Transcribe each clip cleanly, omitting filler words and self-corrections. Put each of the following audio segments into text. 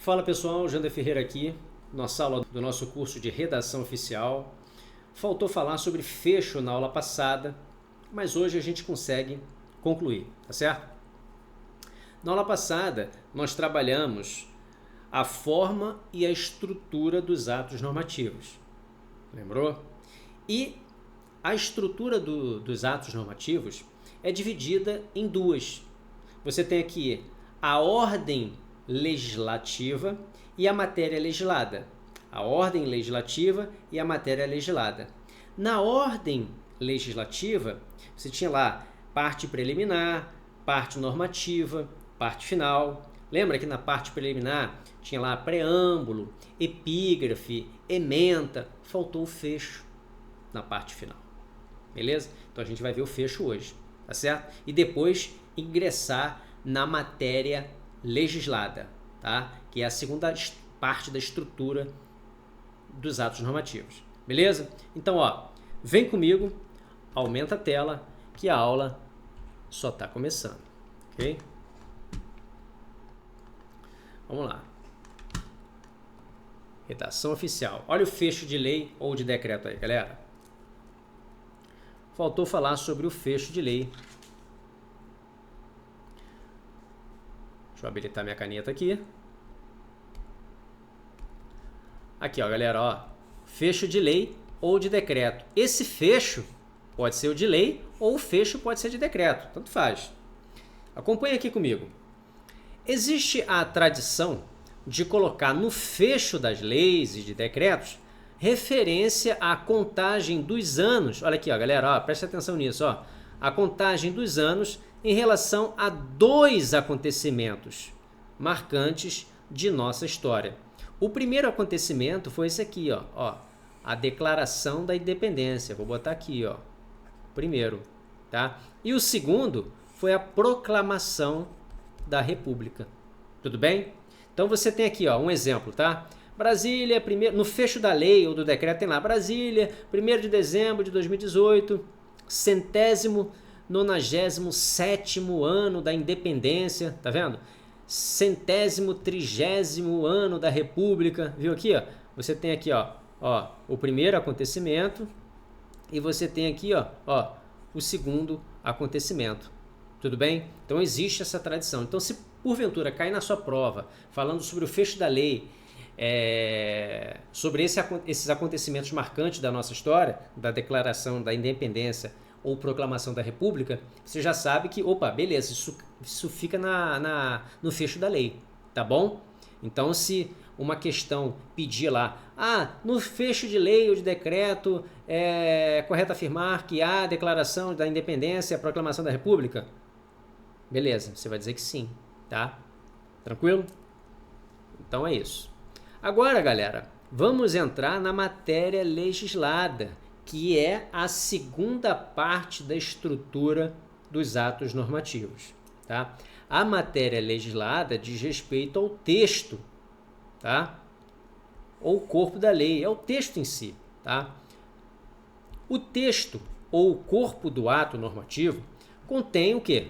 Fala pessoal, Jander Ferreira aqui, nossa aula do nosso curso de redação oficial. Faltou falar sobre fecho na aula passada, mas hoje a gente consegue concluir, tá certo? Na aula passada nós trabalhamos a forma e a estrutura dos atos normativos, lembrou? E a estrutura dos atos normativos é dividida em duas. Você tem aqui a ordem legislativa e a matéria legislada. A ordem legislativa e a matéria legislada. Na ordem legislativa, você tinha lá parte preliminar, parte normativa, parte final. Lembra que na parte preliminar tinha lá preâmbulo, epígrafe, ementa, faltou o fecho na parte final. Beleza? Então a gente vai ver o fecho hoje, tá certo? E depois ingressar na matéria legislada, tá? Que é a segunda parte da estrutura dos atos normativos. Beleza? Então, ó, vem comigo, aumenta a tela, que a aula só está começando, ok? Vamos lá. Redação oficial. Olha o fecho de lei ou de decreto aí, galera. Faltou falar sobre o fecho de lei. Deixa eu habilitar minha caneta aqui. Aqui, ó, galera, ó. Fecho de lei ou de decreto. Esse fecho pode ser o de lei ou o fecho pode ser de decreto. Tanto faz. Acompanha aqui comigo. Existe a tradição de colocar no fecho das leis e de decretos referência à contagem dos anos. Olha aqui, ó, galera, ó, presta atenção nisso, ó. A contagem dos anos em relação a dois acontecimentos marcantes de nossa história. O primeiro acontecimento foi esse aqui, ó, a Declaração da Independência. Vou botar aqui, ó, primeiro, tá? E o segundo foi a Proclamação da República. Tudo bem? Então você tem aqui, ó, um exemplo, tá? Brasília, no fecho da lei ou do decreto tem lá, Brasília, 1º de dezembro de 2018, 197º ano da independência, tá vendo? 130º ano da República, viu aqui, ó? Você tem aqui, ó, o primeiro acontecimento e você tem aqui, ó, o segundo acontecimento. Tudo bem? Então existe essa tradição. Então, se porventura cair na sua prova falando sobre o fecho da lei, sobre esses acontecimentos marcantes da nossa história, da Declaração da Independência ou Proclamação da República, você já sabe que, opa, beleza, isso fica no fecho da lei, tá bom? Então, se uma questão pedir lá, no fecho de lei ou de decreto é correto afirmar que há a Declaração da Independência e a Proclamação da República? Beleza, você vai dizer que sim, tá? Tranquilo? Então é isso. Agora, galera, vamos entrar na matéria legislada, que é a segunda parte da estrutura dos atos normativos, tá? A matéria legislada diz respeito ao texto, tá? Ou o corpo da lei, é o texto em si, tá? O texto ou o corpo do ato normativo contém o quê?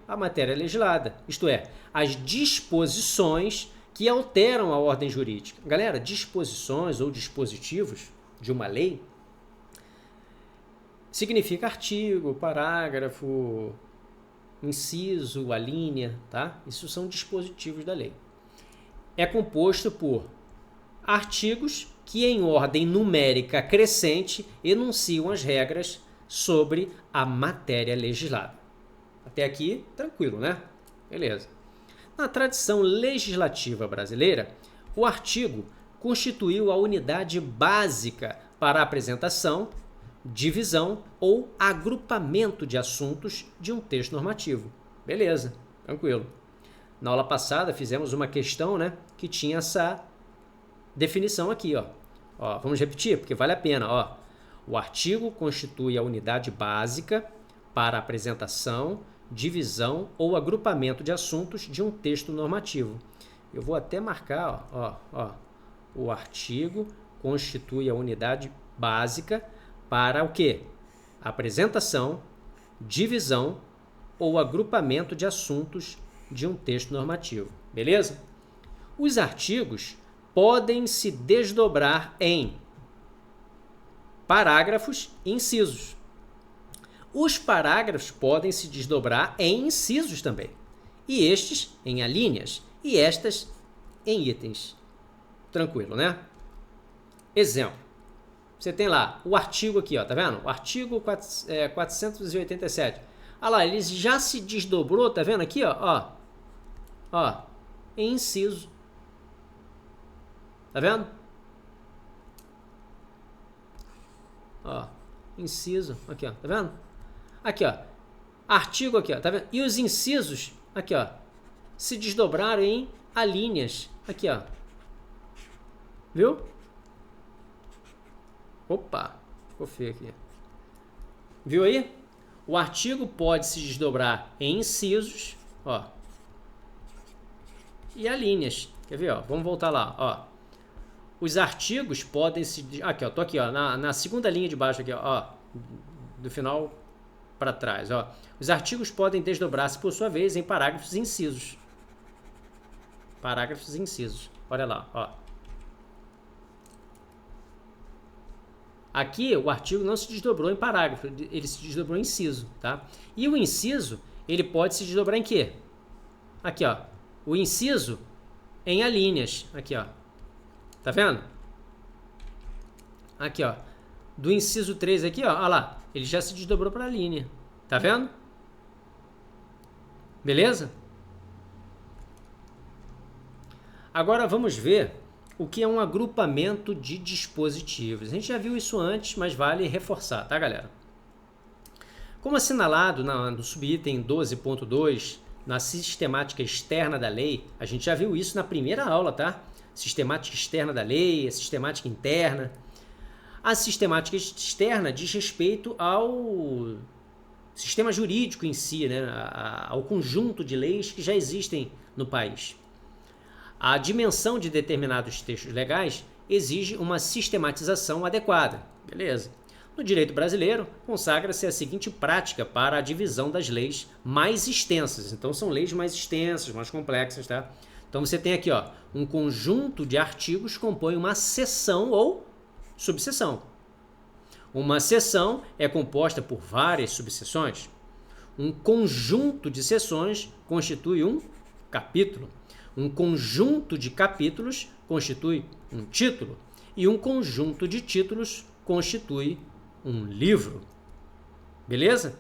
A matéria legislada, isto é, as disposições que alteram a ordem jurídica. Galera, disposições ou dispositivos de uma lei significa artigo, parágrafo, inciso, alínea, tá? Isso são dispositivos da lei. É composto por artigos que, em ordem numérica crescente, enunciam as regras sobre a matéria legislada. Até aqui, tranquilo, né? Beleza. Na tradição legislativa brasileira, o artigo constituiu a unidade básica para a apresentação, divisão ou agrupamento de assuntos de um texto normativo. Beleza, tranquilo. Na aula passada fizemos uma questão, né, que tinha essa definição aqui, ó. Vamos repetir, porque vale a pena, ó. O artigo constitui a unidade básica para apresentação, divisão ou agrupamento de assuntos de um texto normativo. Eu vou até marcar, o artigo constitui a unidade básica para o quê? Apresentação, divisão ou agrupamento de assuntos de um texto normativo. Beleza? Os artigos podem se desdobrar em parágrafos e incisos. Os parágrafos podem se desdobrar em incisos também. E estes em alíneas e estas em itens. Tranquilo, né? Exemplo. Você tem lá o artigo aqui, ó, tá vendo? O artigo 487. Olha lá, ele já se desdobrou, tá vendo aqui, ó? Ó, em inciso. Tá vendo? Ó, inciso, aqui, ó, tá vendo? Aqui, ó, artigo aqui, ó, tá vendo? E os incisos, aqui, ó, se desdobraram em alíneas, aqui, ó. Viu? Opa, ficou feio aqui. Viu aí? O artigo pode se desdobrar em incisos, ó, e alíneas. Quer ver, ó? Vamos voltar lá, ó. Os artigos podem se... Aqui, ó, tô aqui, ó, na segunda linha de baixo aqui, ó, do final para trás, ó. Os artigos podem desdobrar-se, por sua vez, em parágrafos e incisos. Parágrafos e incisos. Olha lá, ó. Aqui, o artigo não se desdobrou em parágrafo, ele se desdobrou em inciso, tá? E o inciso, ele pode se desdobrar em quê? Aqui, ó. O inciso em alíneas. Aqui, ó. Tá vendo? Aqui, ó. Do inciso 3 aqui, ó. Olha lá. Ele já se desdobrou para a linha. Tá vendo? Beleza? Agora vamos ver o que é um agrupamento de dispositivos. A gente já viu isso antes, mas vale reforçar, tá, galera? Como assinalado no subitem 12.2, na sistemática externa da lei, a gente já viu isso na primeira aula, tá? Sistemática externa da lei, a sistemática interna. A sistemática externa diz respeito ao sistema jurídico em si, né? Ao conjunto de leis que já existem no país. A dimensão de determinados textos legais exige uma sistematização adequada. Beleza. No direito brasileiro, consagra-se a seguinte prática para a divisão das leis mais extensas. Então, são leis mais extensas, mais complexas, tá? Então, você tem aqui, ó, um conjunto de artigos compõe uma seção ou subseção. Uma seção é composta por várias subseções. Um conjunto de seções constitui um capítulo. Um conjunto de capítulos constitui um título. E um conjunto de títulos constitui um livro. Beleza?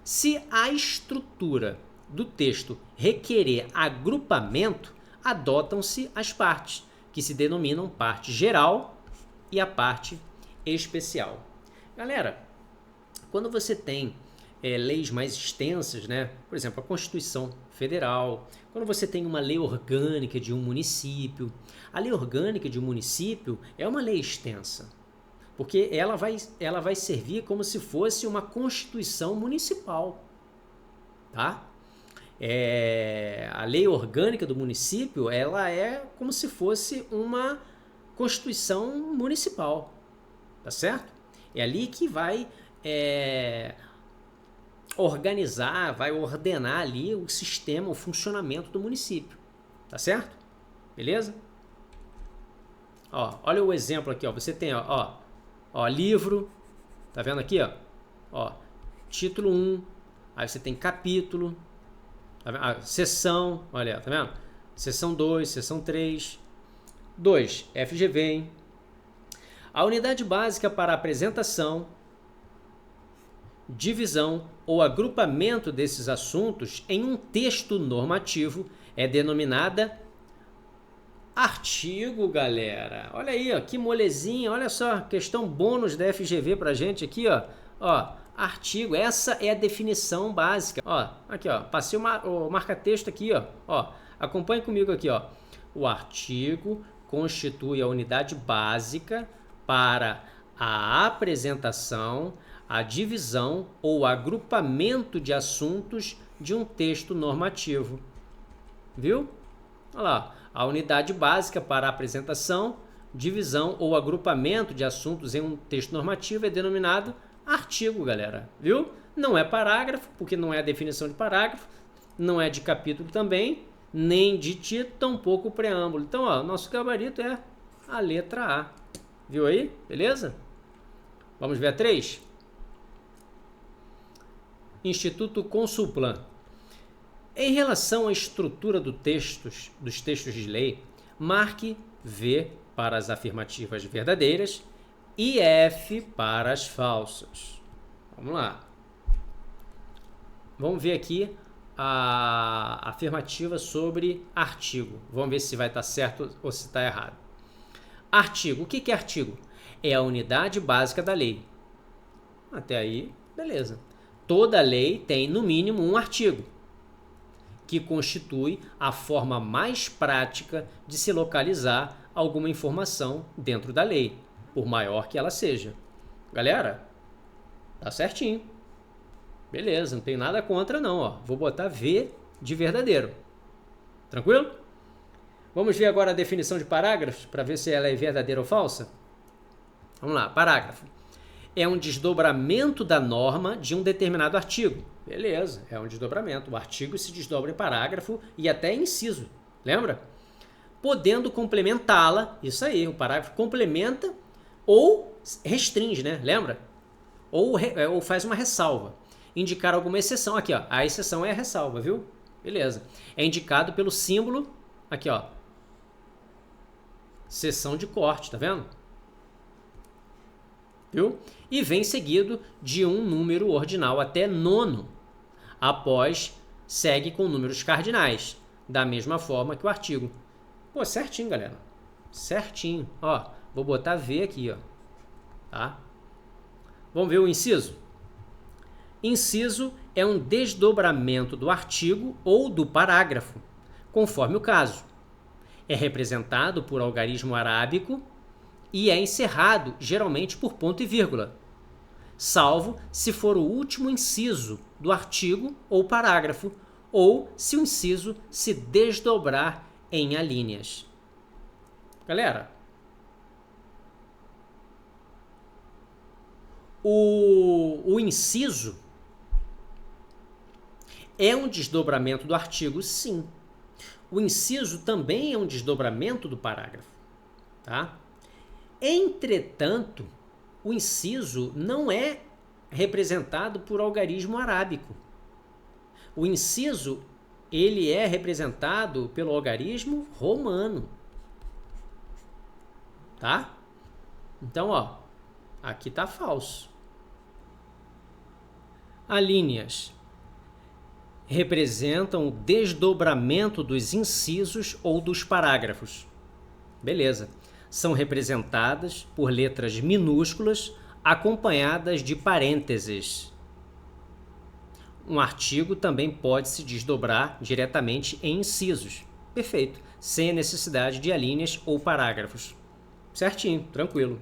Se a estrutura do texto requerer agrupamento, adotam-se as partes, que se denominam parte geral e a parte especial. Galera, quando você tem leis mais extensas, né? Por exemplo, a Constituição Federal, quando você tem uma lei orgânica de um município, a lei orgânica de um município é uma lei extensa, porque ela vai servir como se fosse uma Constituição municipal, tá? A lei orgânica do município, ela é como se fosse uma Constituição municipal, tá certo? É ali que vai organizar, vai ordenar ali o sistema, o funcionamento do município, tá certo? Beleza? Ó, olha o exemplo aqui, ó. Você tem, ó, livro, tá vendo aqui, ó, título 1, aí você tem capítulo, tá vendo? Seção, olha, tá vendo? Seção 2, seção 3, 2, FGV, hein? A unidade básica para apresentação, divisão ou agrupamento desses assuntos em um texto normativo é denominada artigo, galera. Olha aí, ó, que molezinha. Olha só, questão bônus da FGV pra gente aqui, ó, artigo. Essa é a definição básica. Ó, aqui, ó, passei o marca-texto aqui, ó, acompanhe comigo aqui, ó. O artigo constitui a unidade básica para a apresentação, a divisão ou agrupamento de assuntos de um texto normativo. Viu? Olha lá, a unidade básica para a apresentação, divisão ou agrupamento de assuntos em um texto normativo é denominado artigo, galera. Viu? Não é parágrafo, porque não é a definição de parágrafo, não é de capítulo também, nem de título, tampouco preâmbulo. Então, ó, nosso gabarito é a letra A. Viu aí? Beleza? Vamos ver a 3? Instituto Consulplan. Em relação à estrutura dos textos de lei, marque V para as afirmativas verdadeiras e F para as falsas. Vamos lá. Vamos ver aqui a afirmativa sobre artigo. Vamos ver se vai estar certo ou se está errado. Artigo. O que é artigo? É a unidade básica da lei. Até aí, beleza. Toda lei tem, no mínimo, um artigo, que constitui a forma mais prática de se localizar alguma informação dentro da lei, por maior que ela seja. Galera, tá certinho. Beleza, não tem nada contra não, ó. Vou botar V de verdadeiro. Tranquilo? Vamos ver agora a definição de parágrafos, para ver se ela é verdadeira ou falsa? Vamos lá, parágrafo. É um desdobramento da norma de um determinado artigo. Beleza, é um desdobramento. O artigo se desdobra em parágrafo e até em inciso. Lembra? Podendo complementá-la, isso aí, o parágrafo complementa ou restringe, né? Lembra? Ou faz uma ressalva. Indicar alguma exceção. Aqui, ó, a exceção é a ressalva, viu? Beleza. É indicado pelo símbolo, aqui, ó, seção de corte, tá vendo? Viu? E vem seguido de um número ordinal até nono. Após, segue com números cardinais, da mesma forma que o artigo. Pô, certinho, galera. Certinho. Ó, vou botar V aqui, ó. Tá? Vamos ver o inciso? Inciso é um desdobramento do artigo ou do parágrafo, conforme o caso. É representado por algarismo arábico e é encerrado, geralmente, por ponto e vírgula, salvo se for o último inciso do artigo ou parágrafo, ou se o inciso se desdobrar em alíneas. Galera, o inciso é um desdobramento do artigo, sim. O inciso também é um desdobramento do parágrafo, tá? Entretanto, o inciso não é representado por algarismo arábico. O inciso, ele é representado pelo algarismo romano. Tá? Então, ó, aqui tá falso. Alíneas representam o desdobramento dos incisos ou dos parágrafos. Beleza. São representadas por letras minúsculas acompanhadas de parênteses. Um artigo também pode se desdobrar diretamente em incisos. Perfeito. Sem a necessidade de alíneas ou parágrafos. Certinho, tranquilo.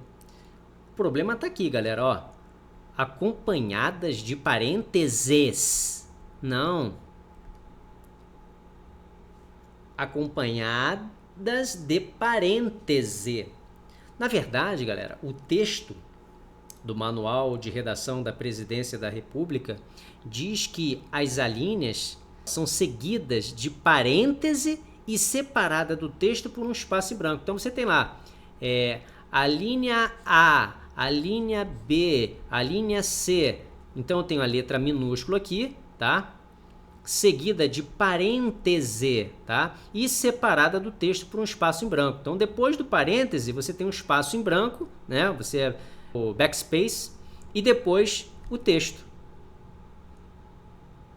O problema está aqui, galera, ó. Acompanhadas de parênteses. Não. Acompanhadas de parêntese. Na verdade, galera, o texto do Manual de Redação da Presidência da República diz que as alíneas são seguidas de parêntese e separada do texto por um espaço em branco. Então você tem lá a linha A, a linha B, a linha C. Então eu tenho a letra minúscula aqui, tá? Seguida de parêntese, tá? E separada do texto por um espaço em branco. Então depois do parêntese você tem um espaço em branco, né? Você o backspace e depois o texto.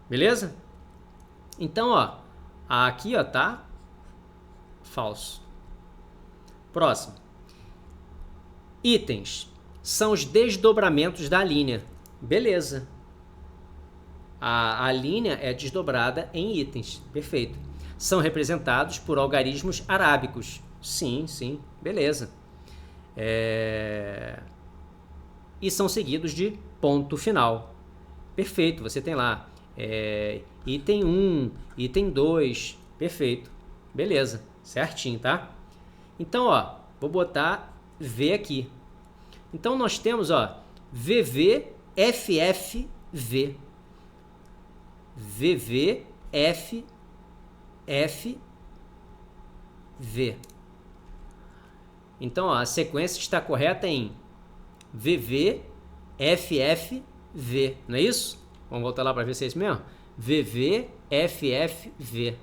Beleza? Então, ó, aqui, ó, tá falso. Próximo. Itens são os desdobramentos da linha. Beleza. A linha é desdobrada em itens. Perfeito. São representados por algarismos arábicos. Sim, sim. Beleza. E são seguidos de ponto final. Perfeito. Você tem lá item 1, item 2. Perfeito. Beleza. Certinho, tá? Então, ó, vou botar V aqui. Então, nós temos, ó, VV, FF, V. VV, F, F, V. Então, ó, a sequência está correta em VV, FF, V. Não é isso? Vamos voltar lá para ver se é isso mesmo? VV, FF, V.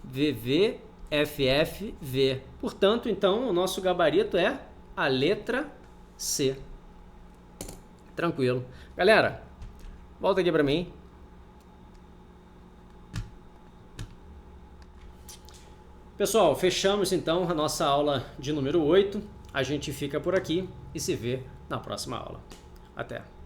VV, FF, V. Portanto, então, o nosso gabarito é a letra C. Tranquilo. Galera, volta aqui para mim. Pessoal, fechamos então a nossa aula de número 8. A gente fica por aqui e se vê na próxima aula. Até!